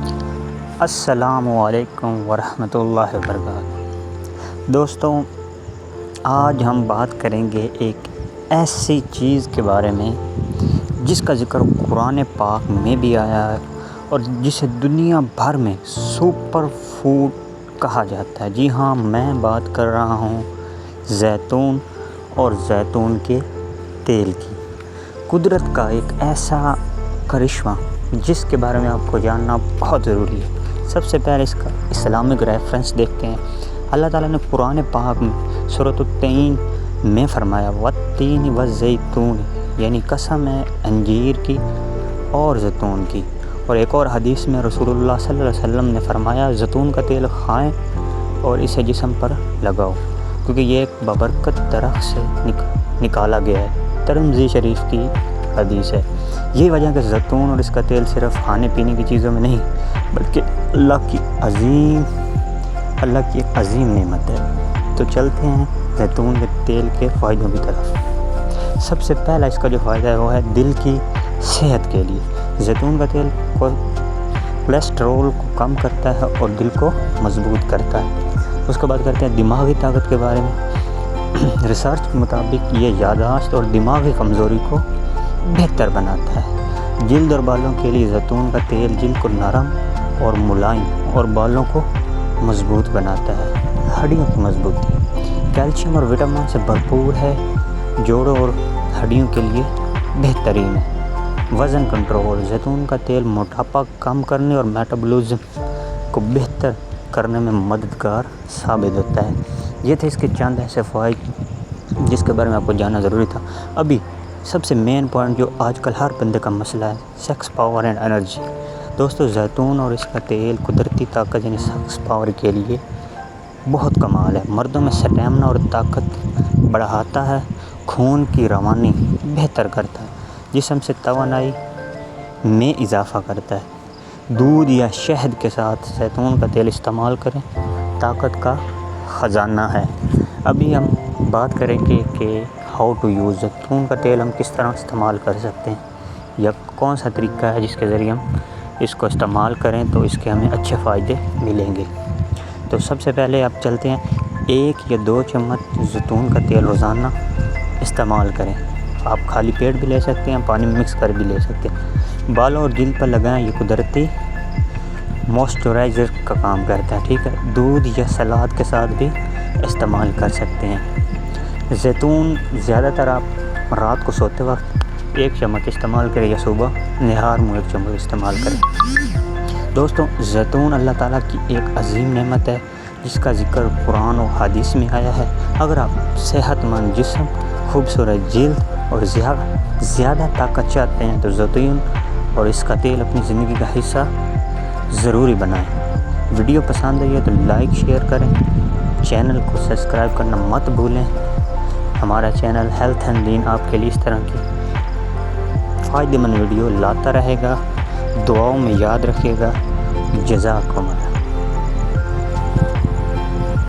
السلام علیکم ورحمۃ اللہ وبرکاتہ۔ دوستوں، آج ہم بات کریں گے ایک ایسی چیز کے بارے میں جس کا ذکر قرآن پاک میں بھی آیا ہے اور جسے دنیا بھر میں سپر فوڈ کہا جاتا ہے۔ جی ہاں، میں بات کر رہا ہوں زیتون اور زیتون کے تیل کی۔ قدرت کا ایک ایسا کرشمہ جس کے بارے میں آپ کو جاننا بہت ضروری ہے۔ سب سے پہلے اس کا اسلامک ریفرنس دیکھتے ہیں۔ اللہ تعالیٰ نے قرآن پاک میں سورۃ التین میں فرمایا والتین والزیتون، یعنی قسم ہے انجیر کی اور زیتون کی۔ اور ایک اور حدیث میں رسول اللہ صلی اللہ علیہ وسلم نے فرمایا زیتون کا تیل کھائیں اور اسے جسم پر لگاؤ، کیونکہ یہ ایک بابرکت درخت سے نکالا گیا ہے۔ ترمذی شریف کی حدیث ہے۔ یہی وجہ کہ زیتون اور اس کا تیل صرف کھانے پینے کی چیزوں میں نہیں بلکہ اللہ کی ایک عظیم نعمت ہے۔ تو چلتے ہیں زیتون کے تیل کے فائدوں کی طرف۔ سب سے پہلا اس کا جو فائدہ ہے وہ ہے دل کی صحت کے لیے۔ زیتون کا تیل کولیسٹرول کو کم کرتا ہے اور دل کو مضبوط کرتا ہے۔ اس کے بعد کرتے ہیں دماغی طاقت کے بارے میں۔ ریسرچ کے مطابق یہ یادداشت اور دماغی کمزوری کو بہتر بناتا ہے۔ جلد اور بالوں کے لیے زیتون کا تیل جلد کو نرم اور ملائم اور بالوں کو مضبوط بناتا ہے۔ ہڈیوں کی مضبوطی، کیلشیم اور وٹامن سے بھرپور ہے، جوڑوں اور ہڈیوں کے لیے بہترین ہے۔ وزن کنٹرول، زیتون کا تیل موٹاپا کم کرنے اور میٹابولزم کو بہتر کرنے میں مددگار ثابت ہوتا ہے۔ یہ تھے اس کے چند ایسے فوائد جس کے بارے میں آپ کو جاننا ضروری تھا۔ ابھی سب سے مین پوائنٹ جو آج کل ہر بندے کا مسئلہ ہے، سیکس پاور اینڈ انرجی۔ دوستو، زیتون اور اس کا تیل قدرتی طاقت یعنی سیکس پاور کے لیے بہت کمال ہے۔ مردوں میں سٹیمنا اور طاقت بڑھاتا ہے، خون کی روانی بہتر کرتا ہے، جسم سے توانائی میں اضافہ کرتا ہے۔ دودھ یا شہد کے ساتھ زیتون کا تیل استعمال کریں، طاقت کا خزانہ ہے۔ ابھی ہم بات کریں گے کہ ہاؤ ٹو یوز، زیتون کا تیل ہم کس طرح استعمال کر سکتے ہیں یا کون سا طریقہ ہے جس کے ذریعے ہم اس کو استعمال کریں تو اس کے ہمیں اچھے فائدے ملیں گے۔ تو سب سے پہلے آپ چلتے ہیں 1 یا 2 چمچ زیتون کا تیل روزانہ استعمال کریں۔ آپ خالی پیٹ بھی لے سکتے ہیں، پانی میں مکس کر بھی لے سکتے ہیں۔ بالوں اور جلد پر لگائیں، یہ قدرتی موئسچرائزر کا کام کرتا ہے، ٹھیک ہے۔ دودھ یا سلاد کے ساتھ بھی استعمال کر سکتے ہیں۔ زیتون زیادہ تر آپ رات کو سوتے وقت 1 چمچ استعمال کریں یا صبح نہار منہ 1 چمچ استعمال کریں۔ دوستوں، زیتون اللہ تعالیٰ کی ایک عظیم نعمت ہے جس کا ذکر قرآن و حدیث میں آیا ہے۔ اگر آپ صحت مند جسم، خوبصورت جلد اور زیادہ طاقت چاہتے ہیں تو زیتون اور اس کا تیل اپنی زندگی کا حصہ ضروری بنائیں۔ ویڈیو پسند آئی ہے تو لائک شیئر کریں، چینل کو سبسکرائب کرنا مت بھولیں۔ ہمارا چینل ہیلتھ اینڈ دین آپ کے لیے اس طرح کی فائدہ مند ویڈیو لاتا رہے گا۔ دعاؤں میں یاد رکھیے گا۔ جزاکم اللہ۔